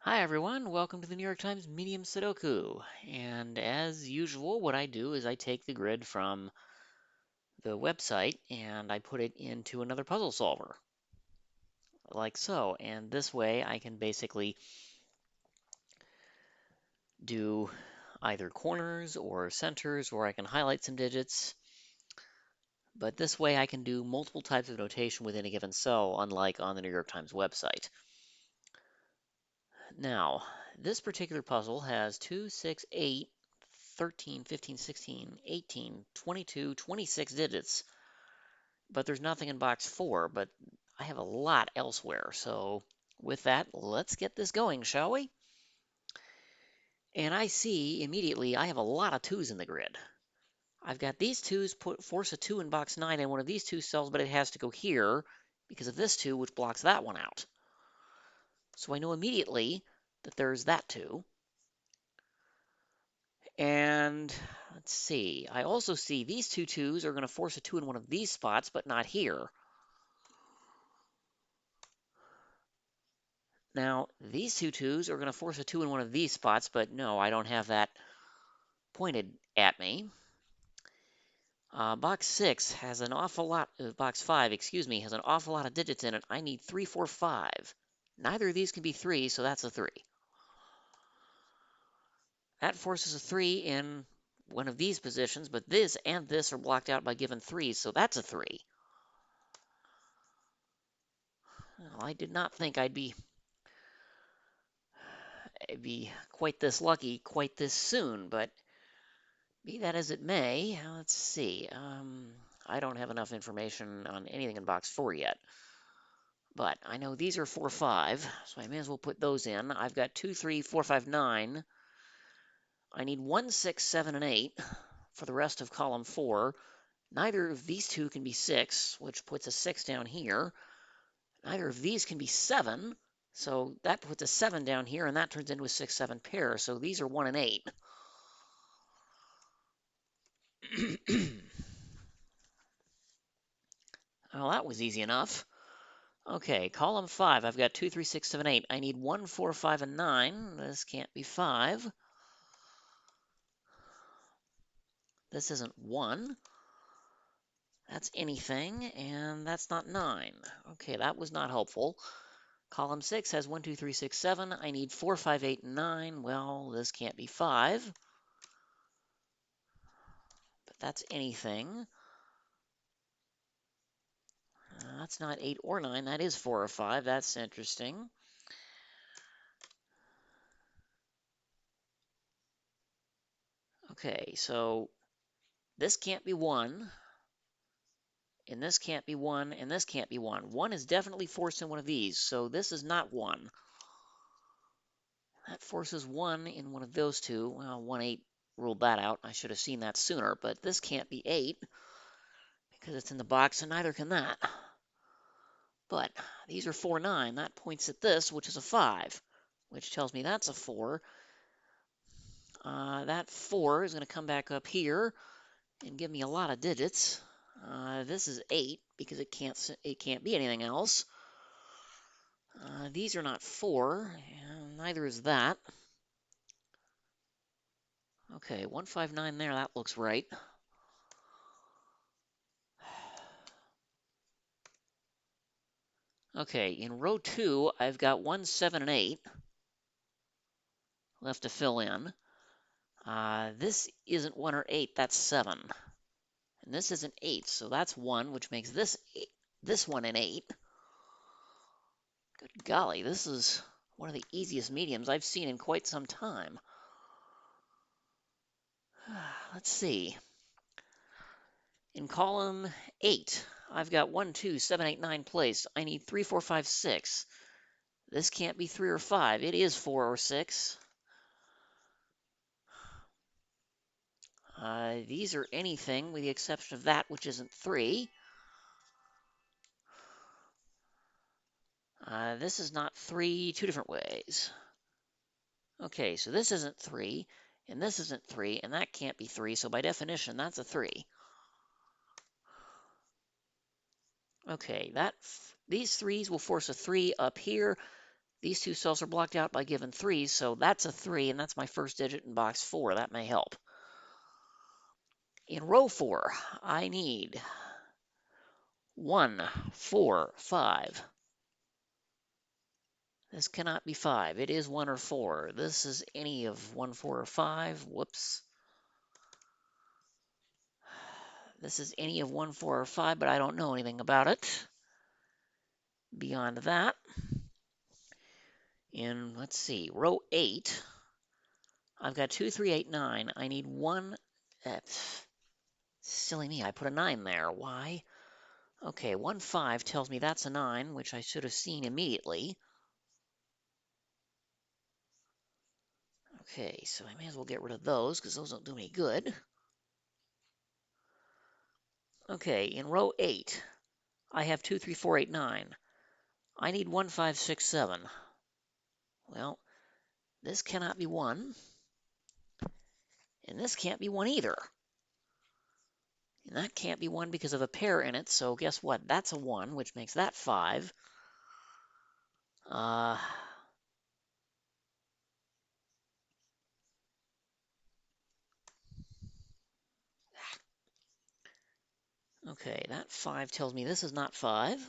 Hi everyone, welcome to the New York Times Medium Sudoku. And as usual, what I do is I take the grid from the website and I put it into another puzzle solver, like so. And this way I can basically do either corners or centers, or I can highlight some digits. But this way I can do multiple types of notation within a given cell, unlike on the New York Times website. Now, this particular puzzle has 2, 6, 8, 13, 15, 16, 18, 22, 26 digits, but there's nothing in box 4, but I have a lot elsewhere. So with that, let's get this going, shall we? And I see immediately I have a lot of 2's in the grid. I've got these 2's force a 2 in box 9 in one of these 2 cells, but it has to go here because of this 2, which blocks that one out. So I know immediately that there's that 2. And let's see, I also see these two 2's are going to force a 2 in one of these spots, but not here. Now, these two 2's are going to force a 2 in one of these spots, but no, I don't have that pointed at me. Box 6 has an awful lot, box 5, excuse me, has an awful lot of digits in it. I need 3, 4, 5. Neither of these can be 3, so that's a 3. That forces a 3 in one of these positions, but this and this are blocked out by given 3s, so that's a 3. Well, I did not think I'd be quite this lucky quite this soon, but be that as it may, let's see. I don't have enough information on anything in box 4 yet, but I know these are 4, 5, so I may as well put those in. I've got 2, 3, 4, 5, 9. I need 1, 6, 7, and 8 for the rest of column 4. Neither of these two can be 6, which puts a 6 down here. Neither of these can be 7, so that puts a 7 down here, and that turns into a 6, 7 pair. So these are 1 and 8. Well, that was easy enough. Okay, column 5, I've got 2, 3, 6, 7, 8. I need 1, 4, 5, and 9. This can't be 5. This isn't 1. That's anything, and that's not 9. Okay, that was not helpful. Column 6 has 1, 2, 3, 6, 7. I need 4, 5, 8, and 9. Well, this can't be 5. But that's anything. That's not 8 or 9. That is 4 or 5. That's interesting. Okay, so this can't be 1. And this can't be 1, and this can't be 1. 1 is definitely forced in one of these, so this is not 1. That forces 1 in one of those two. Well, 1, 8 ruled that out. I should have seen that sooner, but this can't be 8 because it's in the box, and neither can that. But these are 4, 9. That points at this, which is a 5, which tells me that's a 4. That 4 is going to come back up here and give me a lot of digits. This is 8 because it can't be anything else. These are not 4, and neither is that. Okay, 159 there, that looks right. Okay, in row 2, I've got 1, 7, and 8 left to fill in. This isn't 1 or 8, that's 7. And this isn't 8, so that's 1, which makes this 1 and 8. Good golly, this is one of the easiest mediums I've seen in quite some time. Let's see. In column 8, I've got 1, 2, 7, 8, 9 placed. I need 3, 4, 5, 6. This can't be 3 or 5. It is 4 or 6. These are anything with the exception of that which isn't 3. This is not 3 two different ways. Okay, so this isn't 3, and this isn't 3, and that can't be 3, so by definition, that's a 3. Okay, these 3's will force a 3 up here. These two cells are blocked out by given 3s, so that's a 3, and that's my first digit in box 4. That may help. In row 4, I need 1, 4, 5. This cannot be 5. It is 1 or 4. This is any of 1, 4, or 5. Whoops. This is any of 1, 4, or 5, but I don't know anything about it. Beyond that, in, let's see, row 8, I've got 2, 3, 8, 9. I need 1. That's silly me. I put a 9 there. Why? Okay, 1, 5 tells me that's a 9, which I should have seen immediately. Okay, so I may as well get rid of those because those don't do me good. Okay, in row 8, I have 2, 3, 4, 8, 9. I need 1, 5, 6, 7. Well, this cannot be 1, and this can't be 1 either. And that can't be 1 because of a pair in it, so guess what? That's a 1, which makes that 5. Okay, that 5 tells me this is not 5.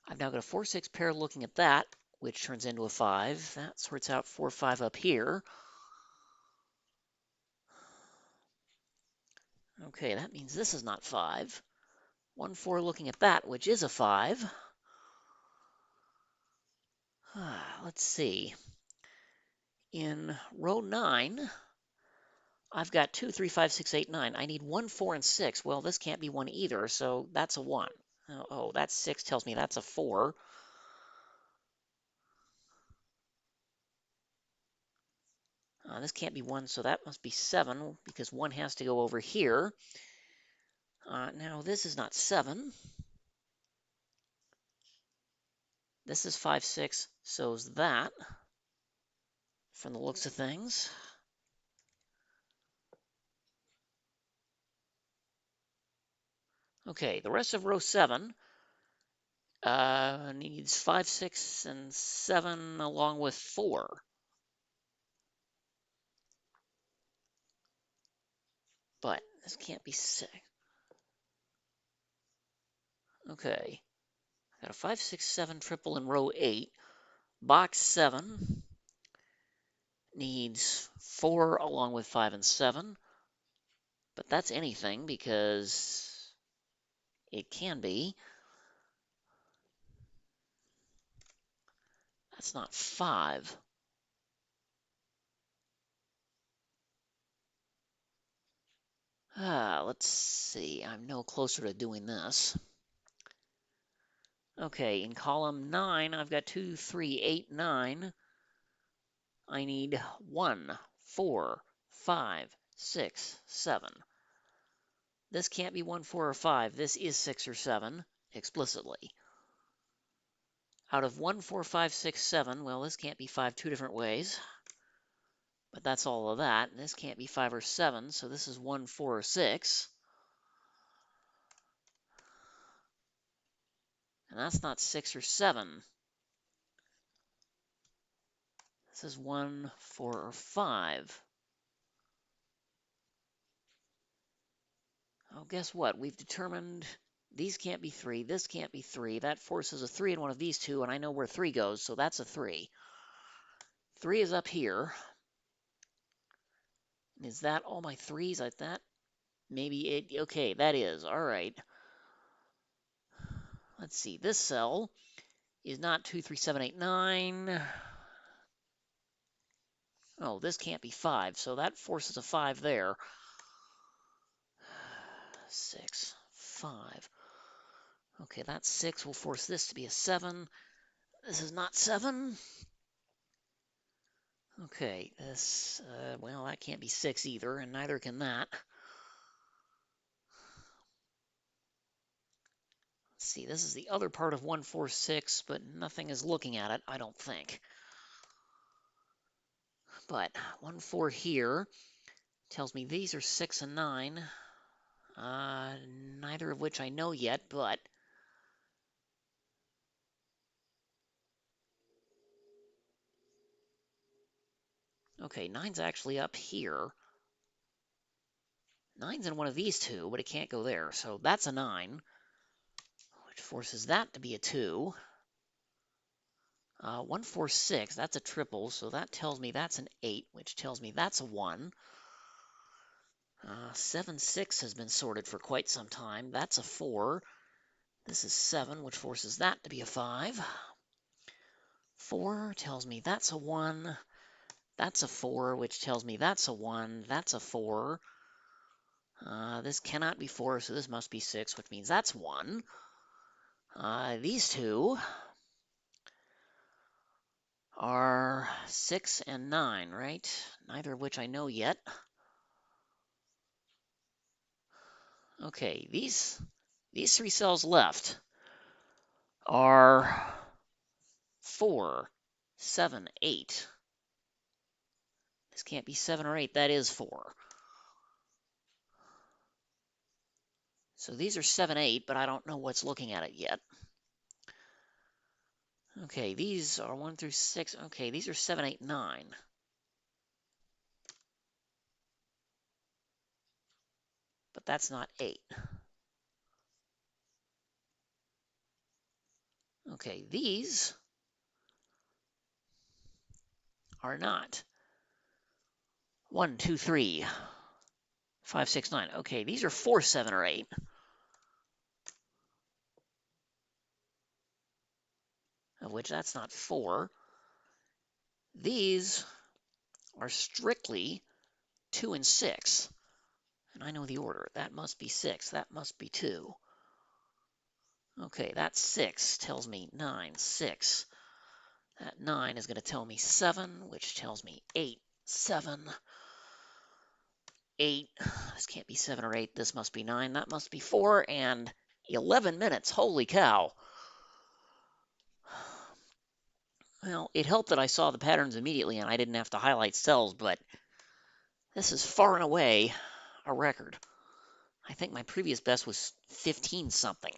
I've now got a 4, 6 pair looking at that, which turns into a 5. That sorts out 4, 5 up here. Okay, that means this is not 5. 1, 4 looking at that, which is a 5. Let's see. In row 9, I've got 2, 3, 5, 6, 8, 9. I need 1, 4, and 6. Well, this can't be 1 either, so that's a 1. Oh, that 6 tells me that's a 4. This can't be 1, so that must be 7, because 1 has to go over here. Now, this is not 7. This is 5, 6, so's that, from the looks of things. Okay, the rest of row 7 needs 5, 6, and 7 along with 4. But this can't be 6. Okay, got a 5, 6, 7 triple in row 8. Box 7 needs 4 along with 5 and 7. But that's anything because it can be. That's not 5. Let's see. I'm no closer to doing this. Okay, in column 9, I've got 2, 3, 8, 9. I need 1, 4, 5, 6, 7. This can't be 1, 4, or 5. This is 6 or 7, explicitly. Out of 1, 4, 5, 6, 7, well, this can't be 5 two different ways. But that's all of that. And this can't be 5 or 7, so this is 1, 4, or 6. And that's not 6 or 7. This is 1, 4, or 5. Oh, guess what? We've determined these can't be 3, this can't be 3. That forces a 3 in one of these two, and I know where 3 goes, so that's a 3. 3 is up here. Is that all my 3s like that? Maybe it, okay, that is, all right. Let's see, this cell is not 2, 3, 7, 8, 9. Oh, this can't be 5, so that forces a 5 there. 6, 5. Okay, that 6 will force this to be a 7. This is not 7. Okay, this, well, that can't be 6 either, and neither can that. Let's see, this is the other part of 1, 4, 6, but nothing is looking at it, I don't think. But 1, 4 here tells me these are 6 and 9. Neither of which I know yet, but Okay, 9's actually up here. 9's in one of these two, but it can't go there. So that's a 9, which forces that to be a 2. 1, 4, 6, that's a triple, so that tells me that's an 8, which tells me that's a 1. 7, 6 has been sorted for quite some time. That's a 4. This is 7, which forces that to be a 5. 4 tells me that's a 1. That's a 4, which tells me that's a 1. That's a 4. This cannot be 4, so this must be 6, which means that's 1. These two are 6 and 9, right? Neither of which I know yet. Okay, these 3 cells left are 4, 7, 8. This can't be 7 or 8, that is 4. So these are 7, 8, but I don't know what's looking at it yet. Okay, these are 1 through 6. Okay, these are 7, 8, 9. But that's not 8. Okay, these are not 1, 2, 3, 5, 6, 9. Okay, these are 4, 7, or 8. Of which that's not 4. These are strictly 2 and 6. And I know the order. That must be 6. That must be 2. Okay, that 6 tells me 9, 6. That 9 is going to tell me 7, which tells me 8, 7, 8. This can't be 7 or 8. This must be 9. That must be 4. And 11 minutes. Holy cow. Well, it helped that I saw the patterns immediately and I didn't have to highlight cells, but this is far and away a record. I think my previous best was 15 something.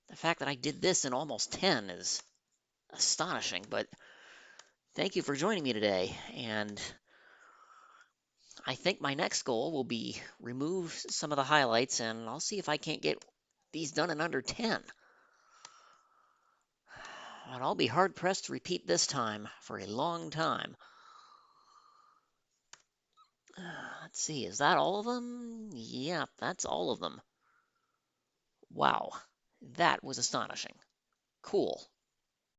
The fact that I did this in almost 10 is astonishing, but thank you for joining me today. And I think my next goal will be remove some of the highlights, and I'll see if I can't get these done in under 10. And I'll be hard pressed to repeat this time for a long time. Let's see, is that all of them? Yeah, that's all of them. Wow, that was astonishing. Cool.